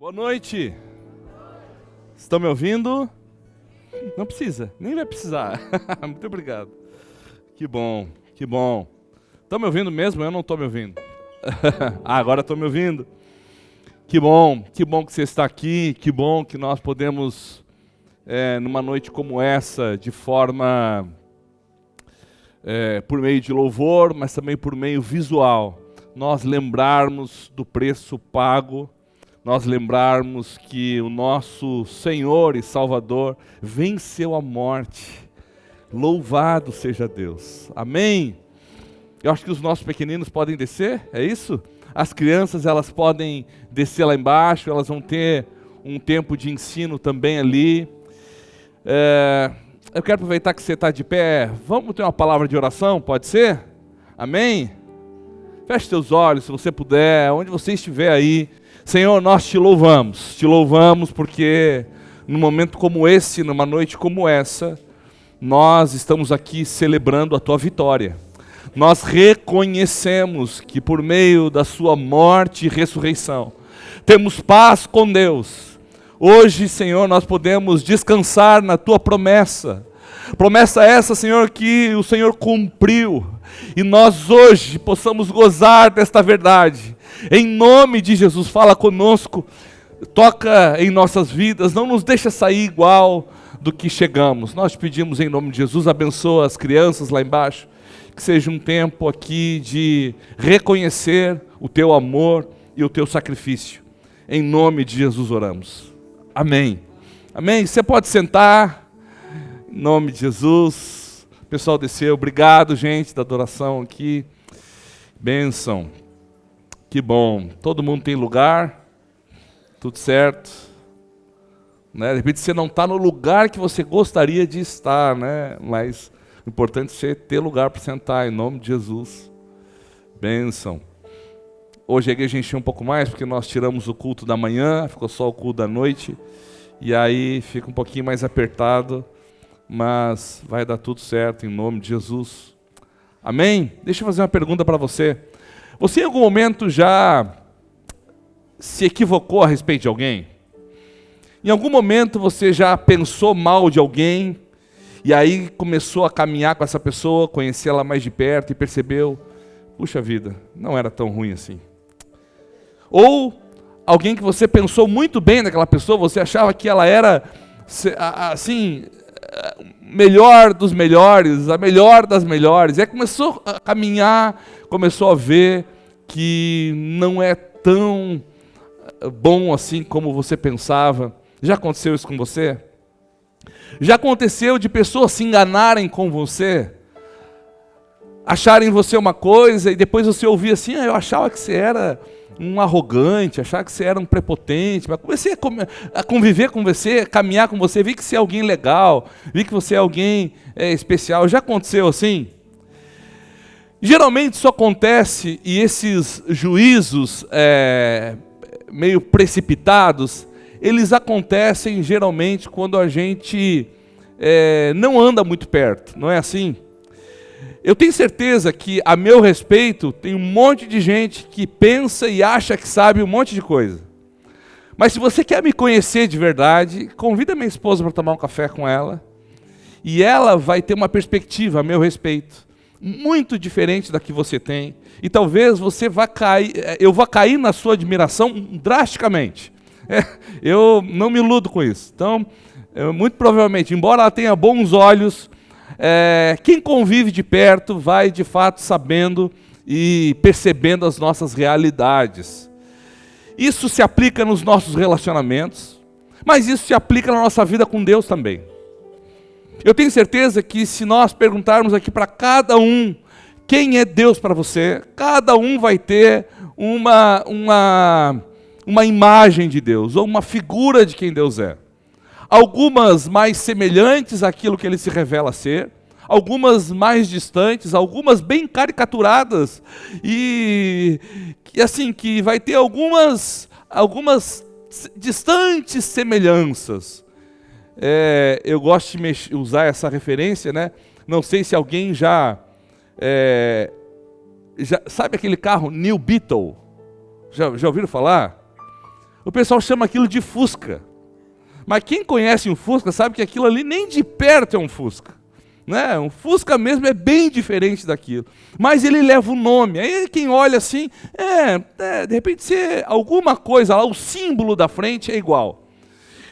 Boa noite. Estão me ouvindo? Não precisa, nem vai precisar. Muito obrigado. Que bom, que bom. Estão me ouvindo mesmo? Eu não estou me ouvindo. Agora estou me ouvindo. Que bom que você está aqui. Que bom que nós podemos, numa noite como essa, de forma, por meio de louvor, mas também por meio visual, nós lembrarmos do preço pago, nós lembrarmos que o nosso Senhor e Salvador venceu a morte. Louvado seja Deus. Amém? Eu acho que os nossos pequeninos podem descer, é isso? As crianças, elas podem descer lá embaixo, elas vão ter um tempo de ensino também ali. Eu quero aproveitar que você está de pé, vamos ter uma palavra de oração, pode ser? Amém? Feche seus olhos, se você puder, onde você estiver aí. Senhor, nós te louvamos porque num momento como esse, numa noite como essa, nós estamos aqui celebrando a tua vitória. Nós reconhecemos que por meio da sua morte e ressurreição, temos paz com Deus. Hoje, Senhor, nós podemos descansar na tua promessa. Promessa essa, Senhor, que o Senhor cumpriu. E nós hoje possamos gozar desta verdade. Em nome de Jesus, fala conosco, toca em nossas vidas, não nos deixa sair igual do que chegamos. Nós pedimos em nome de Jesus, abençoa as crianças lá embaixo, que seja um tempo aqui de reconhecer o teu amor e o teu sacrifício. Em nome de Jesus oramos. Amém. Amém. Você pode sentar, em nome de Jesus. O pessoal desceu, obrigado, gente, da adoração aqui. Bênção. Que bom. Todo mundo tem lugar? Tudo certo? Né? De repente você não está no lugar que você gostaria de estar, né? Mas o importante é você ter lugar para sentar, em nome de Jesus. Bênção. Hoje a igreja encheu um pouco mais, porque nós tiramos o culto da manhã, ficou só o culto da noite. E aí fica um pouquinho mais apertado, mas vai dar tudo certo, em nome de Jesus. Amém? Deixa eu fazer uma pergunta para você. Você em algum momento já se equivocou a respeito de alguém? Em algum momento você já pensou mal de alguém e aí começou a caminhar com essa pessoa, conhecer ela mais de perto e percebeu, puxa vida, não era tão ruim assim. Ou alguém que você pensou muito bem daquela pessoa, você achava que ela era assim, melhor dos melhores, a melhor das melhores, e aí começou a caminhar, começou a ver que não é tão bom assim como você pensava. Já aconteceu isso com você? Já aconteceu de pessoas se enganarem com você? Acharem você uma coisa e depois você ouvir assim, eu achava que você era um arrogante, achava que você era um prepotente, mas comecei a conviver com você, a caminhar com você, vi que você é alguém legal, vi que você é alguém especial. Já aconteceu assim? Geralmente isso acontece, e esses juízos meio precipitados, eles acontecem geralmente quando a gente não anda muito perto, não é assim? Eu tenho certeza que, a meu respeito, tem um monte de gente que pensa e acha que sabe um monte de coisa. Mas se você quer me conhecer de verdade, convida minha esposa para tomar um café com ela, e ela vai ter uma perspectiva, a meu respeito, muito diferente da que você tem, e talvez você vá cair, eu vá cair na sua admiração drasticamente. Eu não me iludo com isso. Então, muito provavelmente, embora ela tenha bons olhos, quem convive de perto vai de fato sabendo e percebendo as nossas realidades. Isso se aplica nos nossos relacionamentos, mas isso se aplica na nossa vida com Deus também. Eu tenho certeza que se nós perguntarmos aqui para cada um quem é Deus para você, cada um vai ter uma imagem de Deus, ou uma figura de quem Deus é. Algumas mais semelhantes àquilo que Ele se revela ser, algumas mais distantes, algumas bem caricaturadas, e assim, que vai ter algumas distantes semelhanças. Eu gosto de usar essa referência, né? Não sei se alguém já sabe aquele carro New Beetle? Já ouviram falar? O pessoal chama aquilo de Fusca. Mas quem conhece um Fusca sabe que aquilo ali nem de perto é um Fusca. Né? Um Fusca mesmo é bem diferente daquilo. Mas ele leva o nome. Aí quem olha assim, de repente se alguma coisa lá, o símbolo da frente é igual.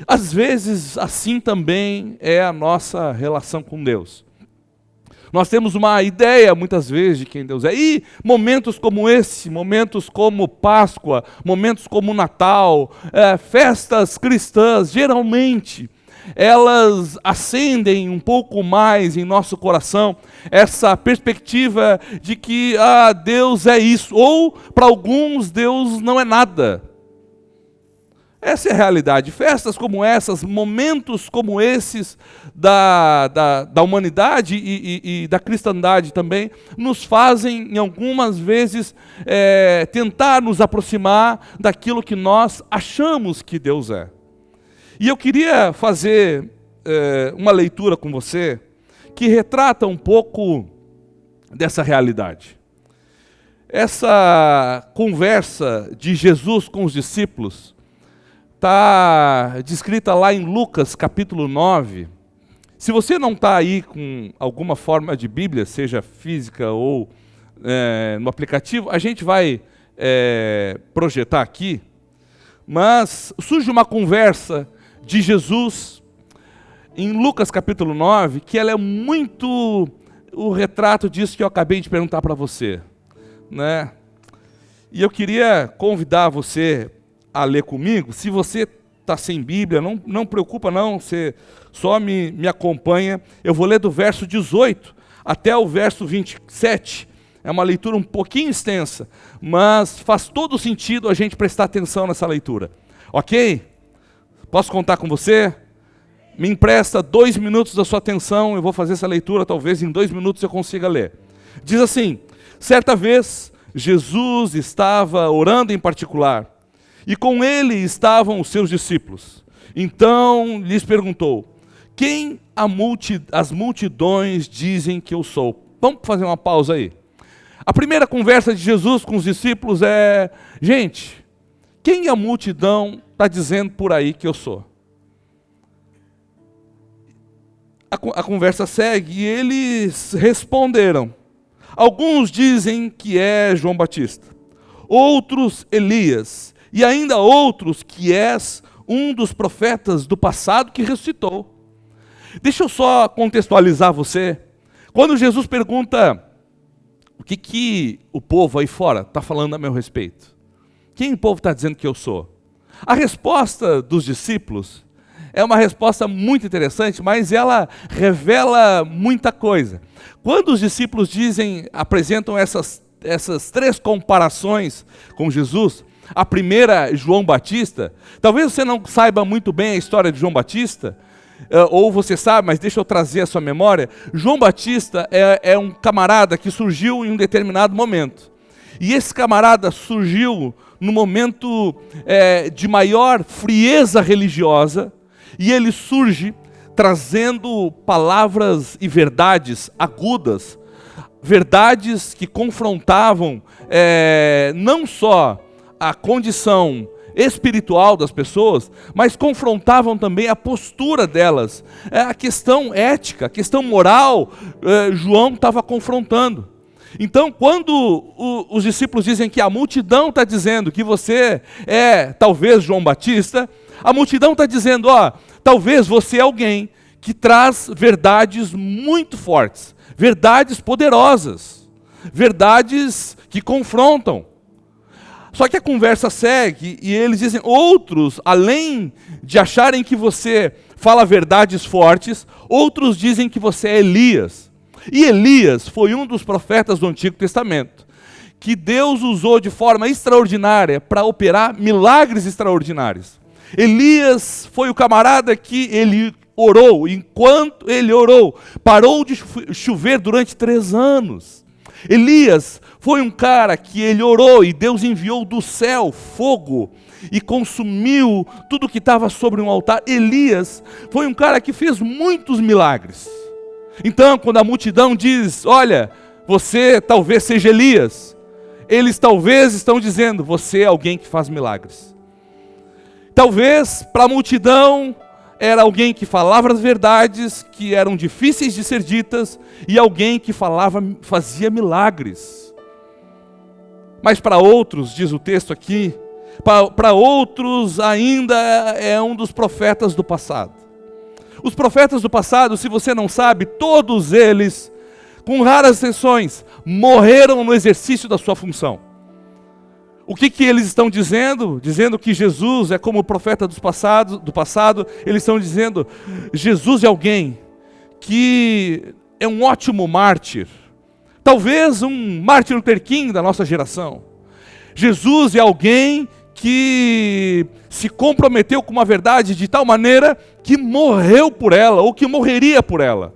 Às vezes assim também é a nossa relação com Deus. Nós temos uma ideia, muitas vezes, de quem Deus é. E momentos como esse, momentos como Páscoa, momentos como Natal, festas cristãs, geralmente, elas acendem um pouco mais em nosso coração essa perspectiva de que Deus é isso. Ou, para alguns, Deus não é nada. Essa é a realidade. Festas como essas, momentos como esses da humanidade e da cristandade também, nos fazem, em algumas vezes, tentar nos aproximar daquilo que nós achamos que Deus é. E eu queria fazer uma leitura com você que retrata um pouco dessa realidade. Essa conversa de Jesus com os discípulos está descrita lá em Lucas capítulo 9. Se você não está aí com alguma forma de Bíblia, seja física ou no aplicativo, a gente vai projetar aqui. Mas surge uma conversa de Jesus em Lucas capítulo 9, que ela é muito o retrato disso que eu acabei de perguntar para você. Né? E eu queria convidar você a ler comigo. Se você está sem Bíblia, não preocupa não, você só me acompanha. Eu vou ler do verso 18 até o verso 27. É uma leitura um pouquinho extensa, mas faz todo sentido a gente prestar atenção nessa leitura. Ok? Posso contar com você? Me empresta 2 minutos da sua atenção, eu vou fazer essa leitura, talvez em 2 minutos eu consiga ler. Diz assim: certa vez, Jesus estava orando em particular, e com ele estavam os seus discípulos. Então lhes perguntou: quem as multidões dizem que eu sou? Vamos fazer uma pausa aí. A primeira conversa de Jesus com os discípulos é: gente, quem a multidão está dizendo por aí que eu sou? A conversa segue e eles responderam: alguns dizem que é João Batista, outros Elias, e ainda outros que és um dos profetas do passado que ressuscitou. Deixa eu só contextualizar você. Quando Jesus pergunta: o que o povo aí fora está falando a meu respeito? Quem o povo está dizendo que eu sou? A resposta dos discípulos é uma resposta muito interessante, mas ela revela muita coisa. Quando os discípulos apresentam essas 3 comparações com Jesus, a primeira, João Batista, talvez você não saiba muito bem a história de João Batista, ou você sabe, mas deixa eu trazer a sua memória. João Batista é um camarada que surgiu em um determinado momento. E esse camarada surgiu no momento de maior frieza religiosa, e ele surge trazendo palavras e verdades agudas, verdades que confrontavam não só a condição espiritual das pessoas, mas confrontavam também a postura delas. A questão ética, a questão moral, João estava confrontando. Então, quando os discípulos dizem que a multidão está dizendo que você é talvez João Batista, a multidão está dizendo: talvez você é alguém que traz verdades muito fortes, verdades poderosas, verdades que confrontam. Só que a conversa segue e eles dizem: outros, além de acharem que você fala verdades fortes, outros dizem que você é Elias. E Elias foi um dos profetas do Antigo Testamento, que Deus usou de forma extraordinária para operar milagres extraordinários. Elias foi o camarada que ele orou, enquanto ele orou, parou de chover durante 3 anos. Elias foi um cara que ele orou e Deus enviou do céu fogo e consumiu tudo que estava sobre um altar. Elias foi um cara que fez muitos milagres. Então, quando a multidão diz: olha, você talvez seja Elias, eles talvez estão dizendo: você é alguém que faz milagres. Talvez para a multidão era alguém que falava as verdades que eram difíceis de ser ditas e alguém que fazia milagres. Mas para outros, diz o texto aqui, para outros ainda é um dos profetas do passado. Os profetas do passado, se você não sabe, todos eles, com raras exceções, morreram no exercício da sua função. O que eles estão dizendo? Dizendo que Jesus é como o profeta do passado. Eles estão dizendo, Jesus é alguém que é um ótimo mártir. Talvez um Martin Luther King da nossa geração. Jesus é alguém que se comprometeu com uma verdade de tal maneira que morreu por ela, ou que morreria por ela.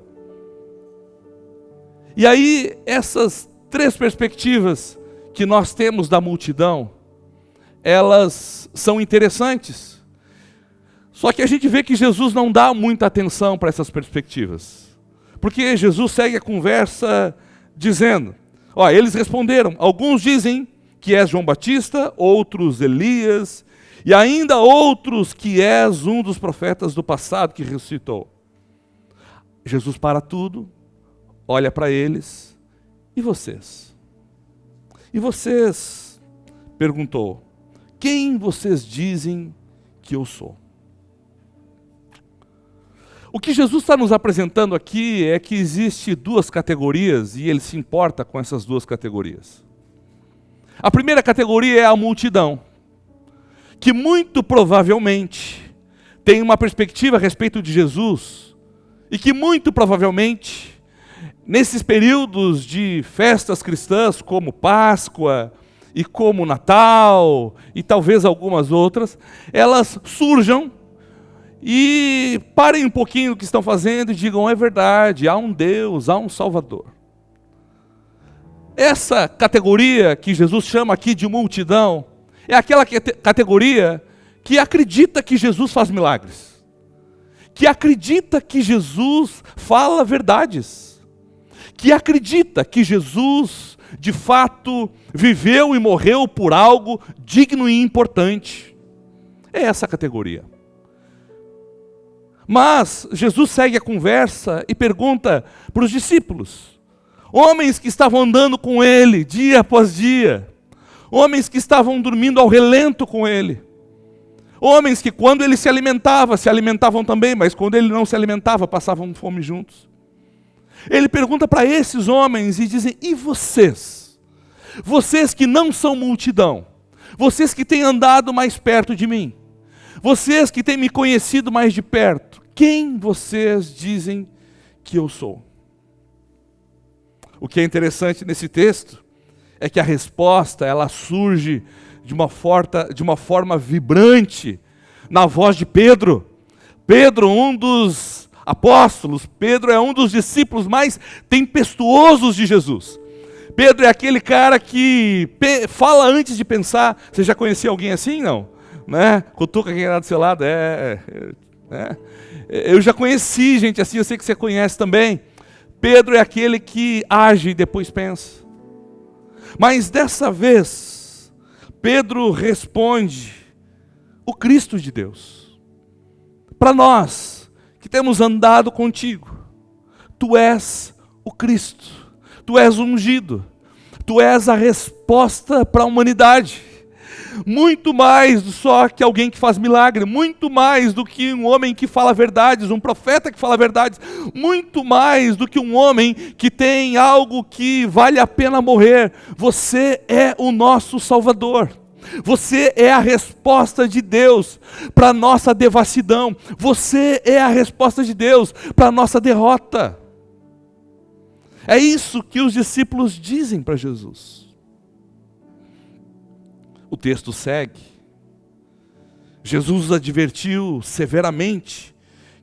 E aí, essas três perspectivas que nós temos da multidão, elas são interessantes. Só que a gente vê que Jesus não dá muita atenção para essas perspectivas. Porque Jesus segue a conversa dizendo, eles responderam, alguns dizem que és João Batista, outros Elias, e ainda outros que és um dos profetas do passado que ressuscitou. Jesus para tudo, olha para eles, e vocês? E vocês, perguntou, quem vocês dizem que eu sou? O que Jesus está nos apresentando aqui é que existe duas categorias e ele se importa com essas duas categorias. A primeira categoria é a multidão, que muito provavelmente tem uma perspectiva a respeito de Jesus e que muito provavelmente, nesses períodos de festas cristãs como Páscoa e como Natal e talvez algumas outras, elas surjam e parem um pouquinho o que estão fazendo e digam, é verdade, há um Deus, há um Salvador. Essa categoria que Jesus chama aqui de multidão, é aquela categoria que acredita que Jesus faz milagres, que acredita que Jesus fala verdades, que acredita que Jesus, de fato, viveu e morreu por algo digno e importante. É essa categoria. Mas Jesus segue a conversa e pergunta para os discípulos, homens que estavam andando com ele dia após dia, homens que estavam dormindo ao relento com ele, homens que quando ele se alimentavam também, mas quando ele não se alimentava, passavam fome juntos. Ele pergunta para esses homens e dizem, e vocês? Vocês que não são multidão, vocês que têm andado mais perto de mim, vocês que têm me conhecido mais de perto, quem vocês dizem que eu sou? O que é interessante nesse texto é que a resposta ela surge de uma forma vibrante na voz de Pedro. Pedro, um dos apóstolos, Pedro é um dos discípulos mais tempestuosos de Jesus. Pedro é aquele cara que fala antes de pensar. Você já conhecia alguém assim? Não? Né? Cutuca quem era do seu lado. Eu já conheci gente assim, eu sei que você conhece também. Pedro é aquele que age e depois pensa. Mas dessa vez, Pedro responde, o Cristo de Deus. Para nós, que temos andado contigo, tu és o Cristo, tu és o ungido, tu és a resposta para a humanidade. Muito mais do só que alguém que faz milagre, muito mais do que um homem que fala verdades, um profeta que fala verdades, muito mais do que um homem que tem algo que vale a pena morrer. Você é o nosso Salvador. Você é a resposta de Deus para a nossa devassidão. Você é a resposta de Deus para a nossa derrota. É isso que os discípulos dizem para Jesus. O texto segue. Jesus os advertiu severamente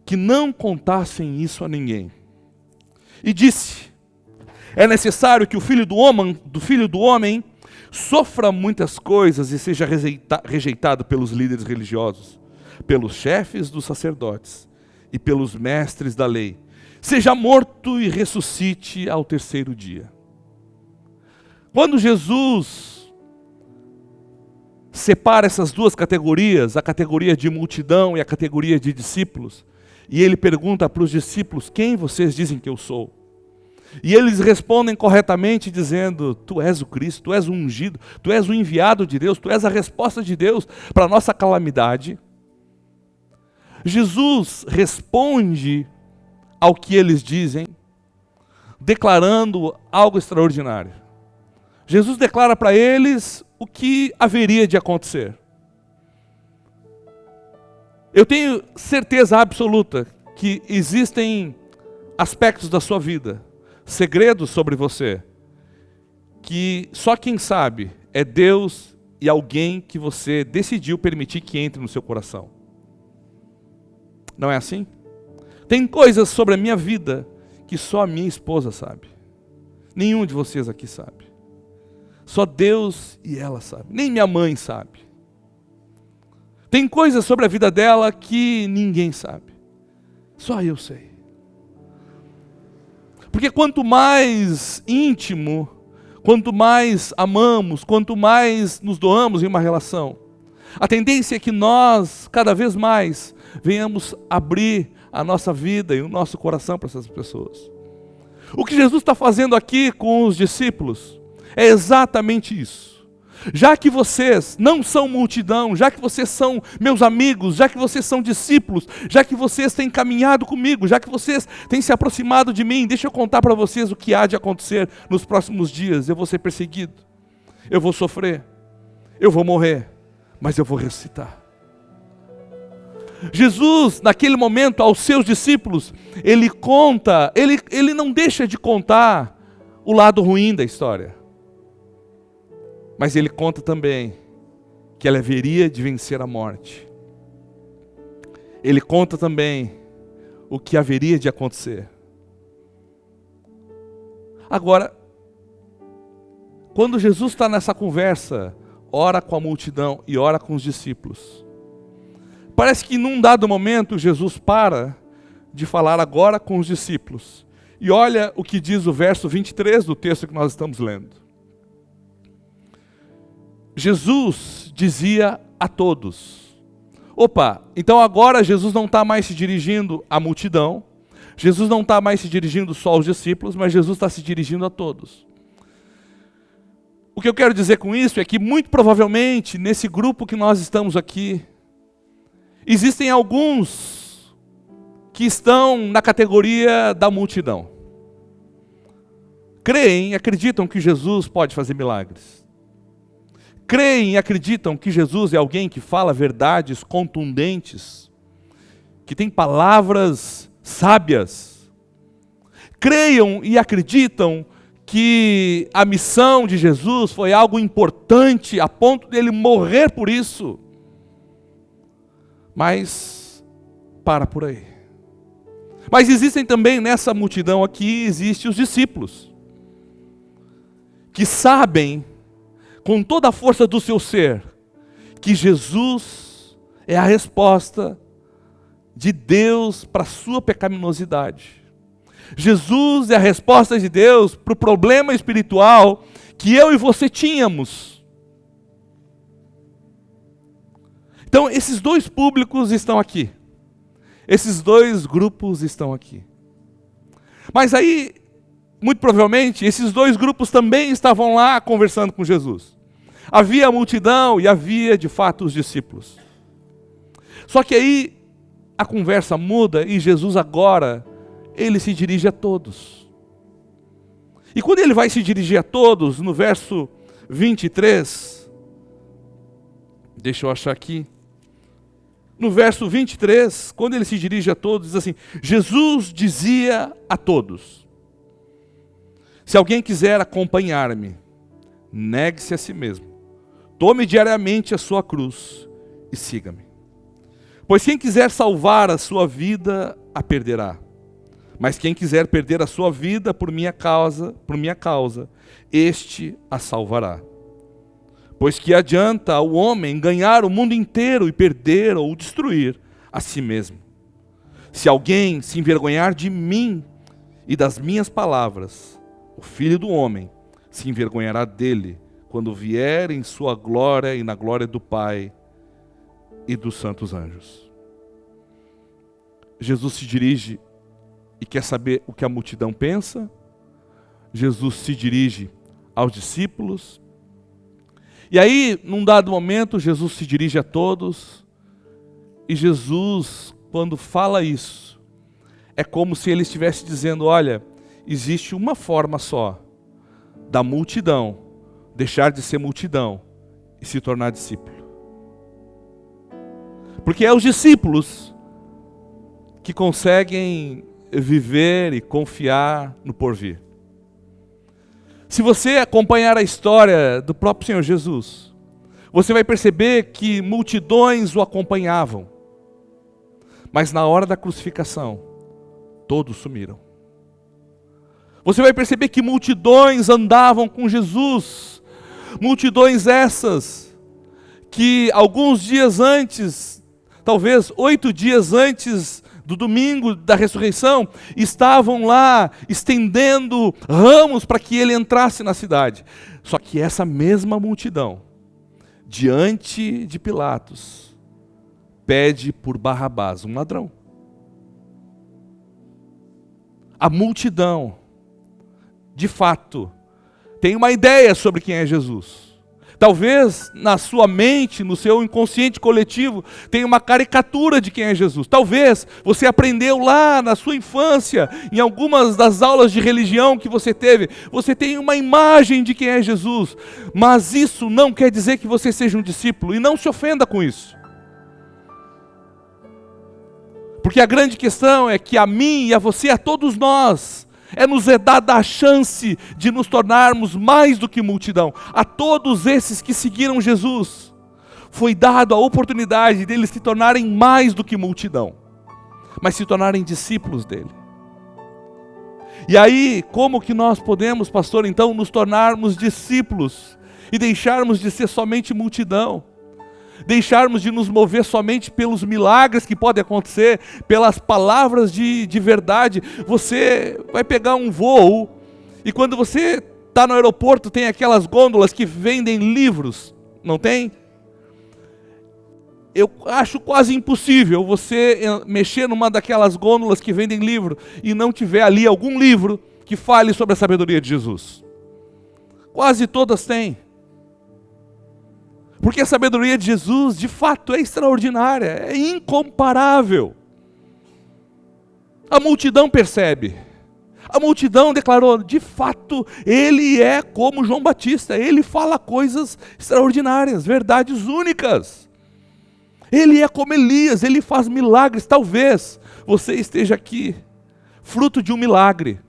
que não contassem isso a ninguém. E disse, é necessário que o Filho do Homem sofra muitas coisas e seja rejeitado pelos líderes religiosos, pelos chefes dos sacerdotes e pelos mestres da lei. Seja morto e ressuscite ao terceiro dia. Quando Jesus separa essas duas categorias, a categoria de multidão e a categoria de discípulos. E ele pergunta para os discípulos: quem vocês dizem que eu sou? E eles respondem corretamente dizendo: tu és o Cristo, tu és o ungido, tu és o enviado de Deus, tu és a resposta de Deus para a nossa calamidade. Jesus responde ao que eles dizem, declarando algo extraordinário. Jesus declara para eles o que haveria de acontecer. Eu tenho certeza absoluta que existem aspectos da sua vida, segredos sobre você, que só quem sabe é Deus e alguém que você decidiu permitir que entre no seu coração. Não é assim? Tem coisas sobre a minha vida que só a minha esposa sabe. Nenhum de vocês aqui sabe. Só Deus e ela sabe. Nem minha mãe sabe. Tem coisas sobre a vida dela que ninguém sabe. Só eu sei. Porque quanto mais íntimo, quanto mais amamos, quanto mais nos doamos em uma relação, a tendência é que nós, cada vez mais, venhamos abrir a nossa vida e o nosso coração para essas pessoas. O que Jesus está fazendo aqui com os discípulos é exatamente isso. Já que vocês não são multidão, já que vocês são meus amigos, já que vocês são discípulos, já que vocês têm caminhado comigo, já que vocês têm se aproximado de mim, deixa eu contar para vocês o que há de acontecer nos próximos dias. Eu vou ser perseguido, eu vou sofrer, eu vou morrer, mas eu vou ressuscitar. Jesus, naquele momento, aos seus discípulos, ele conta, ele não deixa de contar o lado ruim da história. Mas ele conta também que ela haveria de vencer a morte. Ele conta também o que haveria de acontecer. Agora, quando Jesus está nessa conversa, ora com a multidão e ora com os discípulos, parece que num dado momento Jesus para de falar agora com os discípulos. E olha o que diz o verso 23 do texto que nós estamos lendo. Jesus dizia a todos. Opa, então agora Jesus não está mais se dirigindo à multidão, Jesus não está mais se dirigindo só aos discípulos, mas Jesus está se dirigindo a todos. O que eu quero dizer com isso é que muito provavelmente nesse grupo que nós estamos aqui, existem alguns que estão na categoria da multidão. Creem e acreditam que Jesus pode fazer milagres. Creem e acreditam que Jesus é alguém que fala verdades contundentes, que tem palavras sábias. Creiam e acreditam que a missão de Jesus foi algo importante a ponto dele morrer por isso. Mas para por aí. Mas existem também nessa multidão aqui, existem os discípulos, que sabem com toda a força do seu ser que Jesus é a resposta de Deus para a sua pecaminosidade. Jesus é a resposta de Deus para o problema espiritual que eu e você tínhamos. Então, esses dois públicos estão aqui. Esses dois grupos estão aqui. Mas aí, muito provavelmente, esses dois grupos também estavam lá conversando com Jesus. Havia a multidão e havia, de fato, os discípulos. Só que aí, a conversa muda e Jesus agora, ele se dirige a todos. E quando ele vai se dirigir a todos, no verso 23, deixa eu achar aqui. No verso 23, quando ele se dirige a todos, diz assim: Jesus dizia a todos: se alguém quiser acompanhar-me, negue-se a si mesmo, tome diariamente a sua cruz e siga-me. Pois quem quiser salvar a sua vida, a perderá. Mas quem quiser perder a sua vida por minha causa, este a salvará. Pois que adianta ao homem ganhar o mundo inteiro e perder ou destruir a si mesmo? Se alguém se envergonhar de mim e das minhas palavras, o Filho do Homem se envergonhará dele quando vier em sua glória e na glória do Pai e dos santos anjos. Jesus se dirige e quer saber o que a multidão pensa. Jesus se dirige aos discípulos. E aí, num dado momento, Jesus se dirige a todos. E Jesus, quando fala isso, é como se ele estivesse dizendo: olha, existe uma forma só da multidão deixar de ser multidão e se tornar discípulo. Porque é os discípulos que conseguem viver e confiar no porvir. Se você acompanhar a história do próprio Senhor Jesus, você vai perceber que multidões o acompanhavam. Mas na hora da crucificação, todos sumiram. Você vai perceber que multidões andavam com Jesus. Multidões essas que alguns dias antes, talvez 8 dias antes do domingo da ressurreição, estavam lá estendendo ramos para que ele entrasse na cidade. Só que essa mesma multidão, diante de Pilatos, pede por Barrabás, um ladrão. A multidão, de fato, tem uma ideia sobre quem é Jesus. Talvez na sua mente, no seu inconsciente coletivo, tenha uma caricatura de quem é Jesus. Talvez você aprendeu lá na sua infância, em algumas das aulas de religião que você teve, você tem uma imagem de quem é Jesus. Mas isso não quer dizer que você seja um discípulo, e não se ofenda com isso. Porque a grande questão é que a mim e a você, a todos nós, nos é dada a chance de nos tornarmos mais do que multidão. A todos esses que seguiram Jesus, foi dado a oportunidade deles se tornarem mais do que multidão, mas se tornarem discípulos dele. E aí, como que nós podemos, pastor, então, nos tornarmos discípulos e deixarmos de ser somente multidão? Deixarmos de nos mover somente pelos milagres que podem acontecer, pelas palavras de verdade. Você vai pegar um voo, e quando você está no aeroporto, tem aquelas gôndolas que vendem livros, não tem? Eu acho quase impossível você mexer numa daquelas gôndolas que vendem livro e não tiver ali algum livro que fale sobre a sabedoria de Jesus. Quase todas têm. Porque a sabedoria de Jesus, de fato, é extraordinária, é incomparável. A multidão percebe. A multidão declarou: de fato, ele é como João Batista. Ele fala coisas extraordinárias, verdades únicas. Ele é como Elias, ele faz milagres. Talvez você esteja aqui, fruto de um milagre.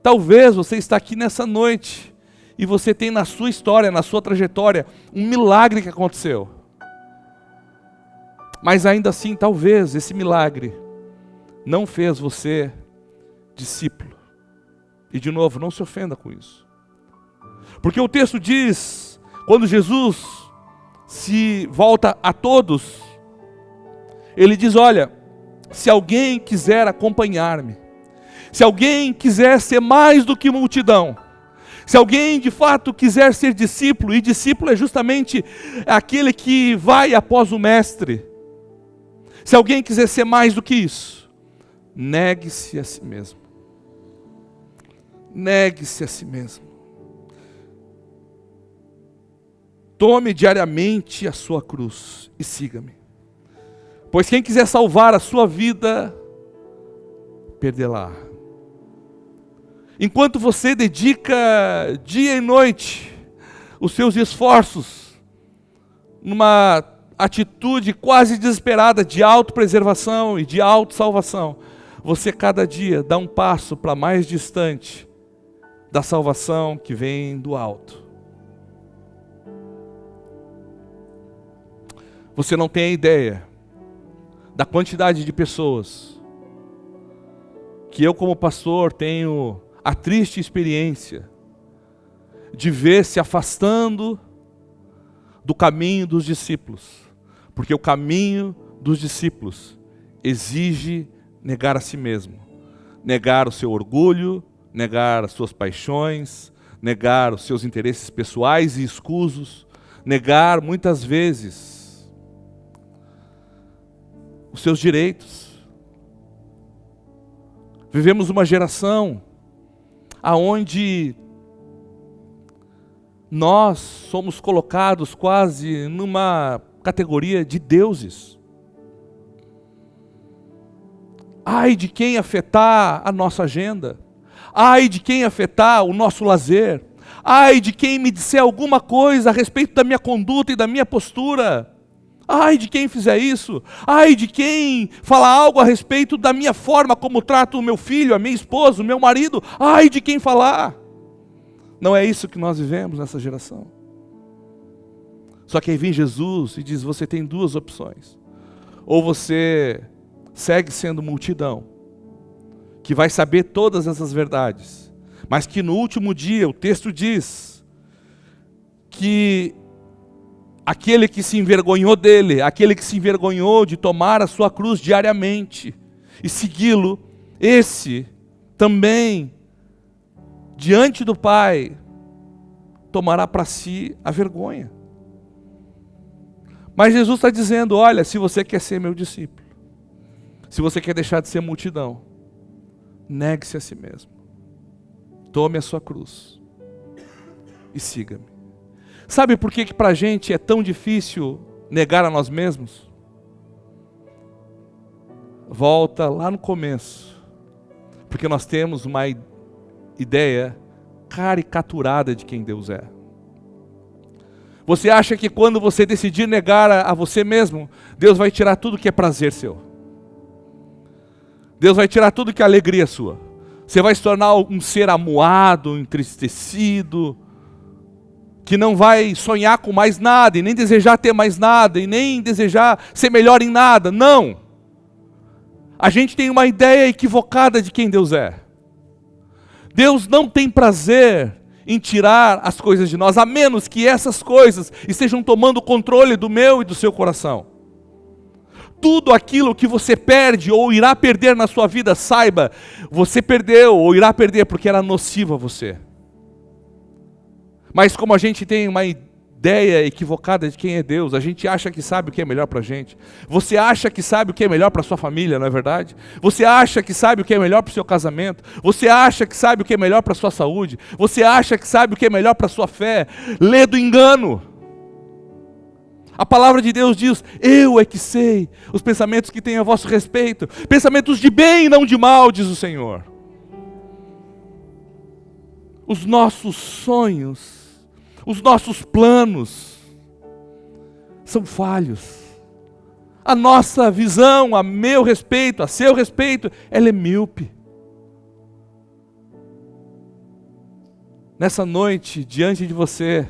Talvez você está aqui nessa noite e você tem na sua história, na sua trajetória, um milagre que aconteceu. Mas ainda assim, talvez esse milagre não fez você discípulo. E de novo, não se ofenda com isso. Porque o texto diz, quando Jesus se volta a todos, ele diz: olha, se alguém quiser acompanhar-me, se alguém quiser ser mais do que multidão, se alguém de fato quiser ser discípulo, e discípulo é justamente aquele que vai após o mestre. Se alguém quiser ser mais do que isso, negue-se a si mesmo. Negue-se a si mesmo. Tome diariamente a sua cruz e siga-me. Pois quem quiser salvar a sua vida, perdê-la. Enquanto você dedica dia e noite os seus esforços numa atitude quase desesperada de autopreservação e de autossalvação, você cada dia dá um passo para mais distante da salvação que vem do alto. Você não tem a ideia da quantidade de pessoas que eu, como pastor, tenho a triste experiência de ver se afastando do caminho dos discípulos, porque o caminho dos discípulos exige negar a si mesmo, negar o seu orgulho, negar as suas paixões, negar os seus interesses pessoais e escusos, negar muitas vezes os seus direitos. Vivemos uma geração aonde nós somos colocados quase numa categoria de deuses. Ai de quem afetar a nossa agenda. Ai de quem afetar o nosso lazer. Ai de quem me disser alguma coisa a respeito da minha conduta e da minha postura. Ai de quem fizer isso. Ai de quem falar algo a respeito da minha forma como trato o meu filho, a minha esposa, o meu marido. Ai de quem falar. Não é isso que nós vivemos nessa geração. Só que aí vem Jesus e diz, você tem duas opções. Ou você segue sendo multidão, que vai saber todas essas verdades, mas que no último dia, o texto diz, que aquele que se envergonhou dele, aquele que se envergonhou de tomar a sua cruz diariamente e segui-lo, esse também, diante do Pai, tomará para si a vergonha. Mas Jesus está dizendo, olha, se você quer ser meu discípulo, se você quer deixar de ser multidão, negue-se a si mesmo. Tome a sua cruz e siga-me. Sabe por que para a gente é tão difícil negar a nós mesmos? Volta lá no começo. Porque nós temos uma ideia caricaturada de quem Deus é. Você acha que quando você decidir negar a você mesmo, Deus vai tirar tudo que é prazer seu. Deus vai tirar tudo que é alegria sua. Você vai se tornar um ser amuado, entristecido, que não vai sonhar com mais nada, e nem desejar ter mais nada, e nem desejar ser melhor em nada. Não! A gente tem uma ideia equivocada de quem Deus é. Deus não tem prazer em tirar as coisas de nós, a menos que essas coisas estejam tomando o controle do meu e do seu coração. Tudo aquilo que você perde ou irá perder na sua vida, saiba, você perdeu ou irá perder porque era nocivo a você. Mas como a gente tem uma ideia equivocada de quem é Deus, a gente acha que sabe o que é melhor para a gente. Você acha que sabe o que é melhor para a sua família, não é verdade? Você acha que sabe o que é melhor para o seu casamento. Você acha que sabe o que é melhor para a sua saúde. Você acha que sabe o que é melhor para a sua fé. Lê do engano. A palavra de Deus diz, eu é que sei os pensamentos que tenho a vosso respeito. Pensamentos de bem e não de mal, diz o Senhor. Os nossos sonhos, os nossos planos são falhos. A nossa visão, a meu respeito, a seu respeito, ela é míope. Nessa noite, diante de você,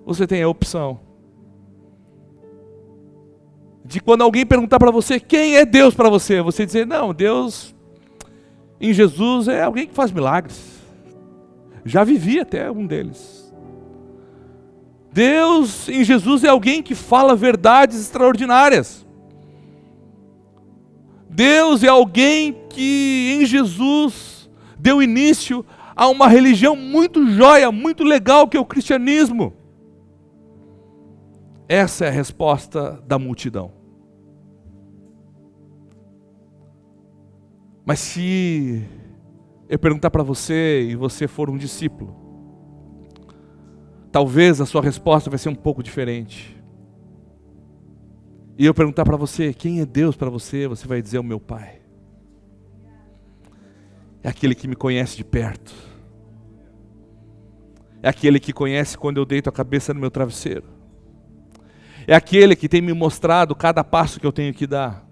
você tem a opção de quando alguém perguntar para você, quem é Deus para você? Você dizer, não, Deus em Jesus é alguém que faz milagres. Já vivi até um deles. Deus em Jesus é alguém que fala verdades extraordinárias. Deus é alguém que em Jesus deu início a uma religião muito jóia, muito legal, que é o cristianismo. Essa é a resposta da multidão. Mas se eu perguntar para você e você for um discípulo, talvez a sua resposta vai ser um pouco diferente. E eu perguntar para você, quem é Deus para você? Você vai dizer, o meu Pai. É aquele que me conhece de perto. É aquele que conhece quando eu deito a cabeça no meu travesseiro. É aquele que tem me mostrado cada passo que eu tenho que dar.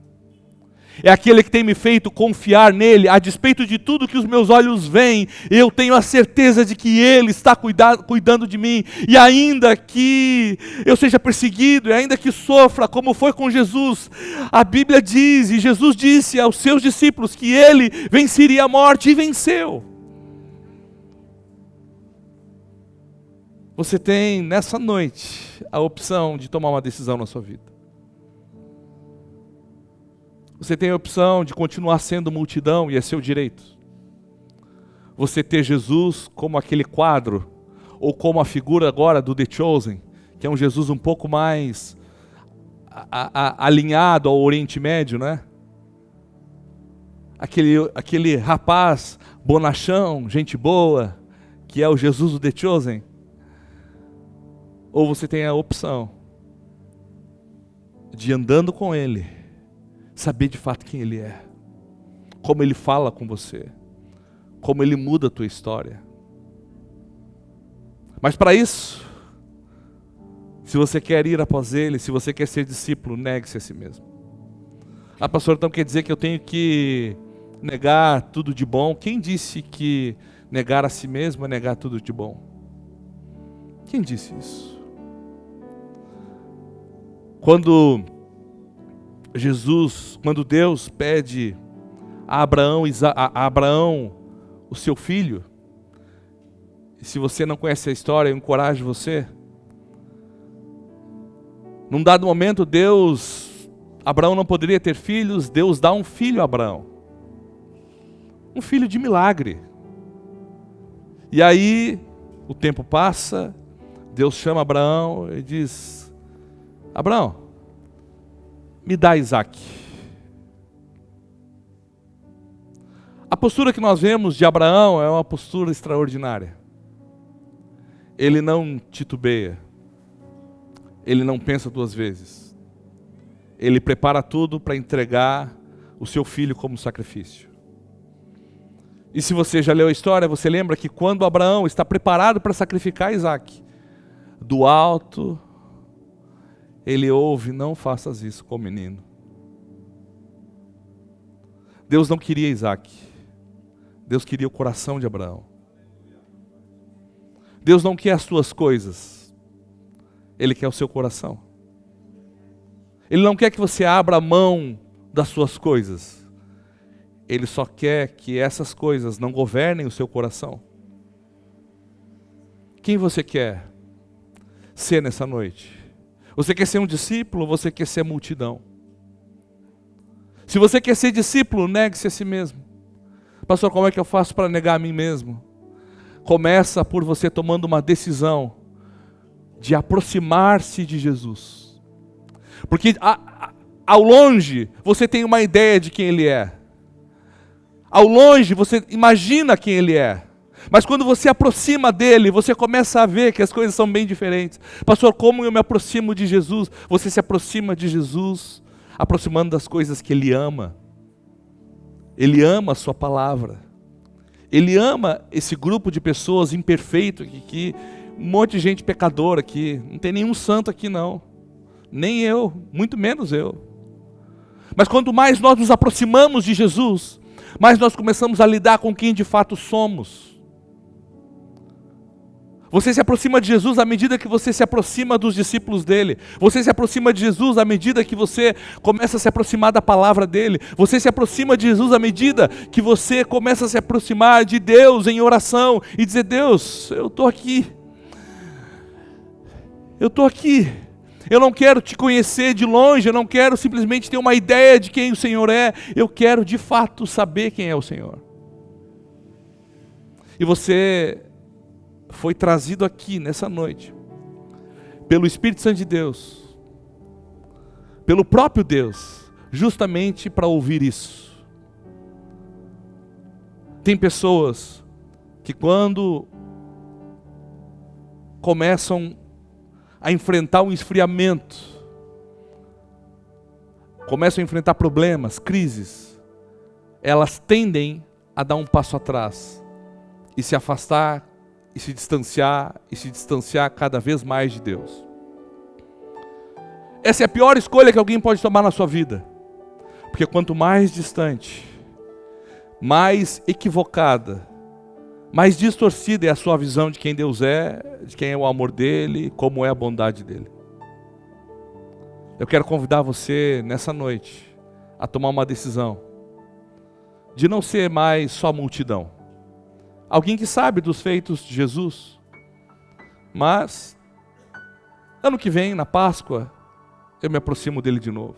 É aquele que tem me feito confiar nele, a despeito de tudo que os meus olhos veem, eu tenho a certeza de que ele está cuidando de mim, e ainda que eu seja perseguido, e ainda que sofra, como foi com Jesus, a Bíblia diz, e Jesus disse aos seus discípulos, que ele venceria a morte, e venceu. Você tem nessa noite a opção de tomar uma decisão na sua vida. Você tem a opção de continuar sendo multidão, e é seu direito. você ter Jesus como aquele quadro, ou como a figura agora do The Chosen, que é um Jesus um pouco mais alinhado ao Oriente Médio, né? Aquele rapaz bonachão, gente boa, que é o Jesus do The Chosen. Ou você tem a opção de, andando com Ele, saber de fato quem Ele é, como Ele fala com você, como Ele muda a tua história. Mas para isso, se você quer ir após Ele, se você quer ser discípulo, negue-se a si mesmo. Ah, pastor, então quer dizer que eu tenho que negar tudo de bom? Quem disse que negar a si mesmo é negar tudo de bom? Quem disse isso? Quando Deus pede a Abraão o seu filho, e se você não conhece a história, eu encorajo você. Num dado momento, Abraão não poderia ter filhos, Deus dá um filho a Abraão. Um filho de milagre. E aí, o tempo passa, Deus chama Abraão e diz: Abraão, me dá Isaac. A postura que nós vemos de Abraão é uma postura extraordinária. Ele não titubeia. Ele não pensa duas vezes. Ele prepara tudo para entregar o seu filho como sacrifício. E se você já leu a história, você lembra que quando Abraão está preparado para sacrificar Isaac, do alto, ele ouve: não faças isso com o menino. Deus não queria Isaac. Deus queria o coração de Abraão. Deus não quer as tuas coisas. Ele quer o seu coração. Ele não quer que você abra a mão das suas coisas. Ele só quer que essas coisas não governem o seu coração. Quem você quer ser nessa noite? Você quer ser um discípulo ou você quer ser multidão? Se você quer ser discípulo, negue-se a si mesmo. Pastor, como é que eu faço para negar a mim mesmo? Começa por você tomando uma decisão de aproximar-se de Jesus. Porque ao longe você tem uma ideia de quem Ele é. Ao longe você imagina quem Ele é. Mas quando você aproxima dEle, você começa a ver que as coisas são bem diferentes. Pastor, como eu me aproximo de Jesus? Você se aproxima de Jesus aproximando das coisas que Ele ama. Ele ama a sua palavra. Ele ama esse grupo de pessoas imperfeito aqui, um monte de gente pecadora aqui. Não tem nenhum santo aqui não. Nem eu, muito menos eu. Mas quanto mais nós nos aproximamos de Jesus, mais nós começamos a lidar com quem de fato somos. Você se aproxima de Jesus à medida que você se aproxima dos discípulos dele. Você se aproxima de Jesus à medida que você começa a se aproximar da palavra dele. Você se aproxima de Jesus à medida que você começa a se aproximar de Deus em oração e dizer: Deus, eu estou aqui. Eu estou aqui. Eu não quero te conhecer de longe, eu não quero simplesmente ter uma ideia de quem o Senhor é. Eu quero de fato saber quem é o Senhor. E você foi trazido aqui nessa noite pelo Espírito Santo de Deus, pelo próprio Deus, justamente para ouvir isso. Tem pessoas que quando começam a enfrentar um esfriamento, começam a enfrentar problemas, crises, elas tendem a dar um passo atrás e se afastar e se distanciar cada vez mais de Deus. Essa é a pior escolha que alguém pode tomar na sua vida. Porque quanto mais distante, mais equivocada, mais distorcida é a sua visão de quem Deus é, de quem é o amor dele, como é a bondade dele. Eu quero convidar você nessa noite a tomar uma decisão de não ser mais só multidão. Alguém que sabe dos feitos de Jesus, mas ano que vem, na Páscoa, eu me aproximo dele de novo.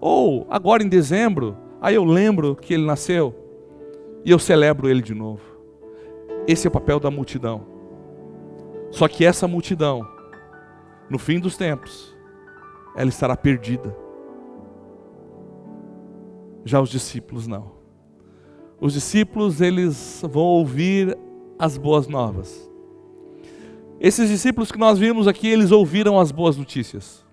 Ou agora em dezembro, aí eu lembro que ele nasceu e eu celebro ele de novo. Esse é o papel da multidão. Só que essa multidão, no fim dos tempos, ela estará perdida. Já os discípulos não. Os discípulos, eles vão ouvir as boas novas. Esses discípulos que nós vimos aqui, eles ouviram as boas notícias.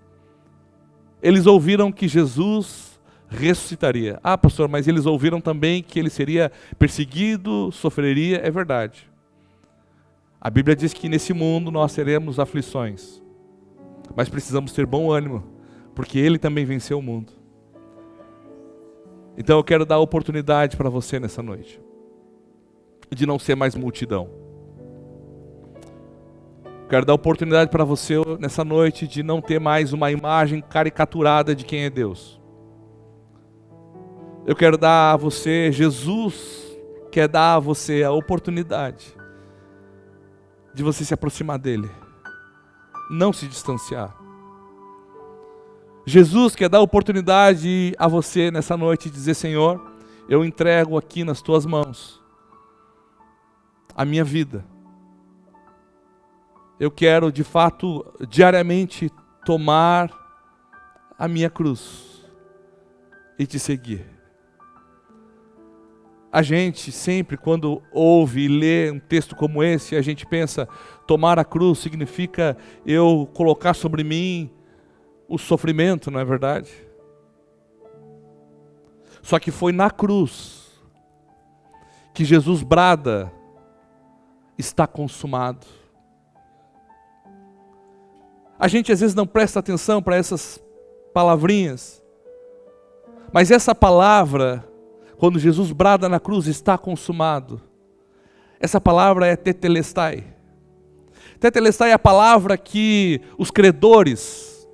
Eles ouviram que Jesus ressuscitaria. Ah, pastor, mas eles ouviram também que ele seria perseguido, sofreria. É verdade. A Bíblia diz que nesse mundo nós teremos aflições. Mas precisamos ter bom ânimo, porque ele também venceu o mundo. Então eu quero dar a oportunidade para você nessa noite, de não ser mais multidão. Quero dar a oportunidade para você nessa noite de não ter mais uma imagem caricaturada de quem é Deus. Eu quero dar a você, Jesus quer dar a você a oportunidade de você se aproximar dele, não se distanciar. Jesus quer dar a oportunidade a você nessa noite de dizer: Senhor, eu entrego aqui nas tuas mãos a minha vida. Eu quero de fato diariamente tomar a minha cruz e te seguir. A gente sempre, quando ouve e lê um texto como esse, a gente pensa: tomar a cruz significa eu colocar sobre mim o sofrimento, não é verdade? Só que foi na cruz que Jesus brada: está consumado. A gente às vezes não presta atenção para essas palavrinhas, mas essa palavra, quando Jesus brada na cruz, está consumado, essa palavra é tetelestai. Tetelestai é a palavra que os credores,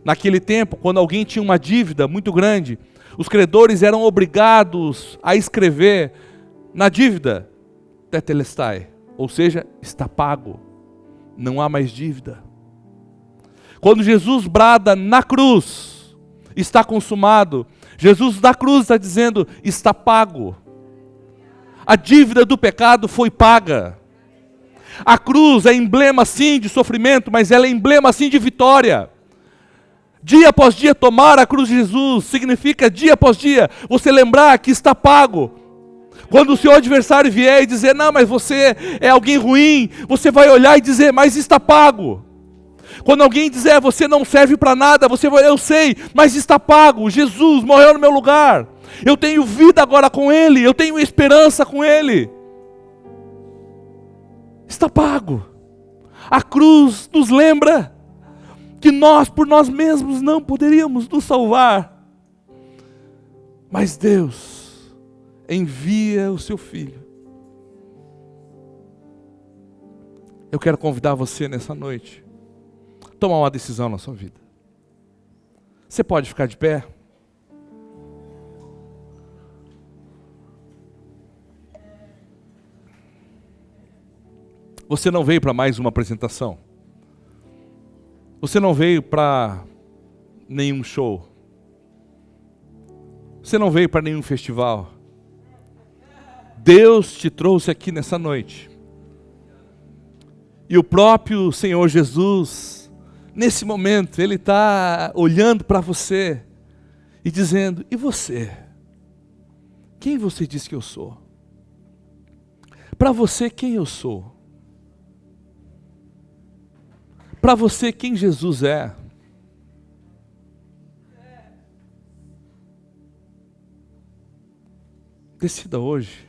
naquele tempo, quando alguém tinha uma dívida muito grande, os credores eram obrigados a escrever na dívida tetelestai, ou seja, está pago, não há mais dívida. Quando Jesus brada na cruz, está consumado, Jesus da cruz está dizendo: está pago. A dívida do pecado foi paga. A cruz é emblema sim de sofrimento, mas ela é emblema sim de vitória. Dia após dia tomar a cruz de Jesus significa dia após dia você lembrar que está pago. Quando o seu adversário vier e dizer: não, mas você é alguém ruim, você vai olhar e dizer: mas está pago. Quando alguém dizer: você não serve para nada, você vai: eu sei, mas está pago. Jesus morreu no meu lugar. Eu tenho vida agora com Ele, eu tenho esperança com Ele. Está pago. A cruz nos lembra que nós por nós mesmos não poderíamos nos salvar, mas Deus envia o seu Filho. Eu quero convidar você nessa noite a tomar uma decisão na sua vida. Você pode ficar de pé? Você não veio para mais uma apresentação. Você não veio para nenhum show. Você não veio para nenhum festival. Deus te trouxe aqui nessa noite. E o próprio Senhor Jesus, nesse momento, Ele está olhando para você e dizendo: e você? Quem você diz que eu sou? Para você, quem eu sou? Para você, quem Jesus é? Decida hoje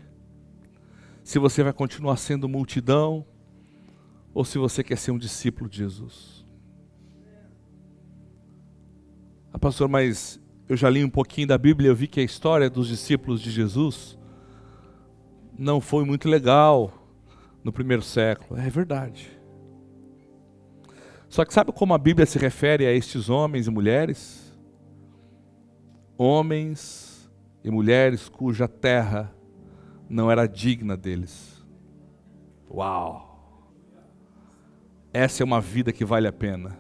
se você vai continuar sendo multidão ou se você quer ser um discípulo de Jesus. Ah, pastor, mas eu já li um pouquinho da Bíblia e eu vi que a história dos discípulos de Jesus não foi muito legal no primeiro século. É verdade. Só que sabe como a Bíblia se refere a estes homens e mulheres? Homens e mulheres cuja terra não era digna deles. Uau! Essa é uma vida que vale a pena.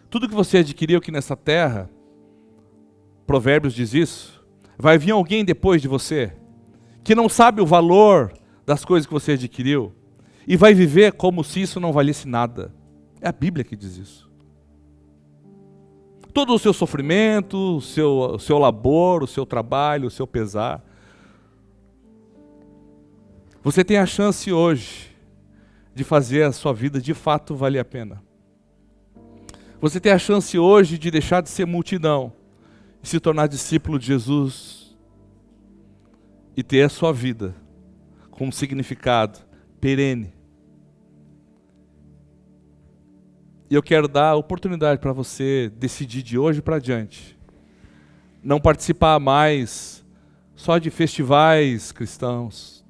Tudo que você adquiriu aqui nessa terra, Provérbios diz isso, vai vir alguém depois de você que não sabe o valor das coisas que você adquiriu e vai viver como se isso não valesse nada. É a Bíblia que diz isso. Todo o seu sofrimento, o seu labor, o seu trabalho, o seu pesar. Você tem a chance hoje de fazer a sua vida de fato valer a pena. Você tem a chance hoje de deixar de ser multidão e se tornar discípulo de Jesus e ter a sua vida com um significado perene. E eu quero dar a oportunidade para você decidir de hoje para diante não participar mais só de festivais cristãos,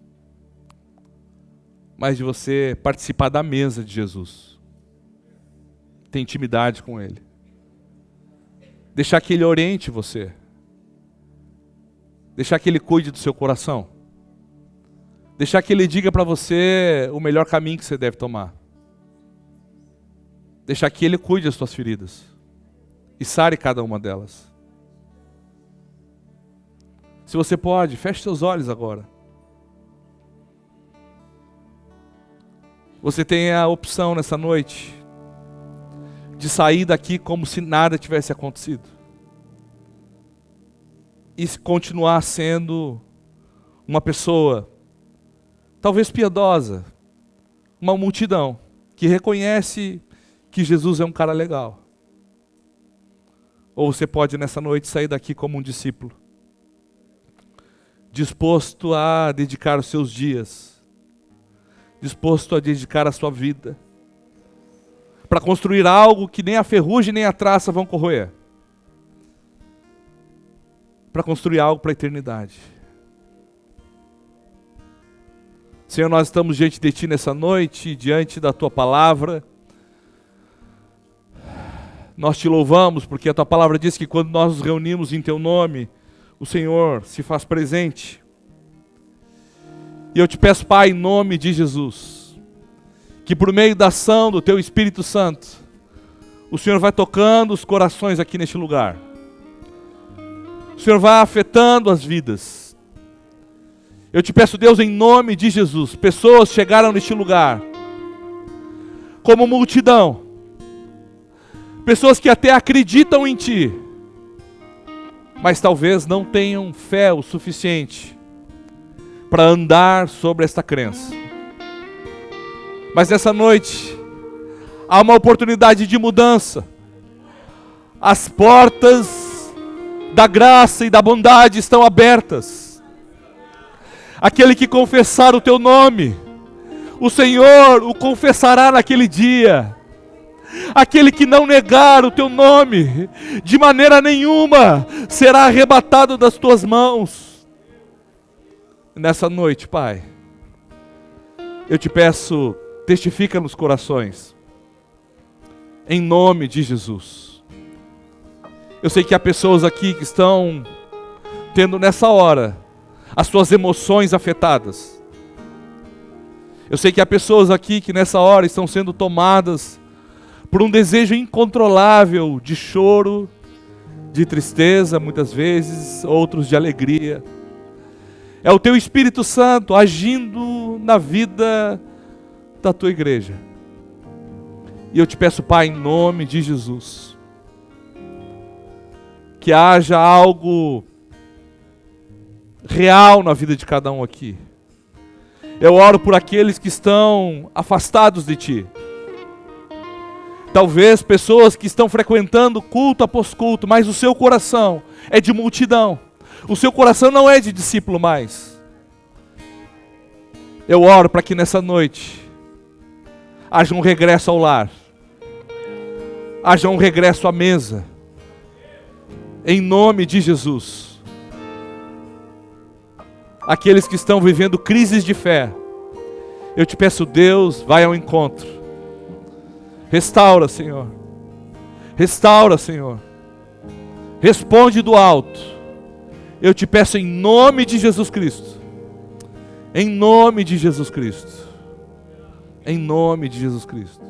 mas de você participar da mesa de Jesus. Ter intimidade com Ele. Deixar que Ele oriente você. Deixar que Ele cuide do seu coração. Deixar que Ele diga para você o melhor caminho que você deve tomar. Deixar que Ele cuide das suas feridas. E sare cada uma delas. Se você pode, feche seus olhos agora. Você tem a opção nessa noite de sair daqui como se nada tivesse acontecido. E continuar sendo uma pessoa, talvez piedosa, uma multidão, que reconhece que Jesus é um cara legal. Ou você pode nessa noite sair daqui como um discípulo, disposto a dedicar os seus dias, disposto a dedicar a sua vida, para construir algo que nem a ferrugem nem a traça vão corroer. Para construir algo para a eternidade. Senhor, nós estamos diante de Ti nessa noite, diante da Tua palavra. Nós Te louvamos porque a Tua palavra diz que quando nós nos reunimos em Teu nome, o Senhor se faz presente. E eu Te peço, Pai, em nome de Jesus, que por meio da ação do Teu Espírito Santo, o Senhor vai tocando os corações aqui neste lugar. O Senhor vai afetando as vidas. Eu Te peço, Deus, em nome de Jesus, pessoas chegaram neste lugar como multidão, pessoas que até acreditam em Ti, mas talvez não tenham fé o suficiente para andar sobre esta crença. Mas nessa noite há uma oportunidade de mudança. As portas da graça e da bondade estão abertas. Aquele que confessar o Teu nome, o Senhor o confessará naquele dia. Aquele que não negar o Teu nome, de maneira nenhuma será arrebatado das Tuas mãos. Nessa noite, Pai, eu Te peço, testifica nos corações, em nome de Jesus. Eu sei que há pessoas aqui que estão tendo nessa hora as suas emoções afetadas. Eu sei que há pessoas aqui que nessa hora estão sendo tomadas por um desejo incontrolável de choro, de tristeza muitas vezes, outros de alegria. É o Teu Espírito Santo agindo na vida da Tua igreja. E eu Te peço, Pai, em nome de Jesus, que haja algo real na vida de cada um aqui. Eu oro por aqueles que estão afastados de Ti. Talvez pessoas que estão frequentando culto após culto, mas o seu coração é de multidão. O seu coração não é de discípulo mais. Eu oro para que nessa noite haja um regresso ao lar. Haja um regresso à mesa. Em nome de Jesus. Aqueles que estão vivendo crises de fé, eu Te peço, Deus, vai ao encontro. Restaura, Senhor. Restaura, Senhor. Responde do alto. Eu Te peço em nome de Jesus Cristo. Em nome de Jesus Cristo. Em nome de Jesus Cristo.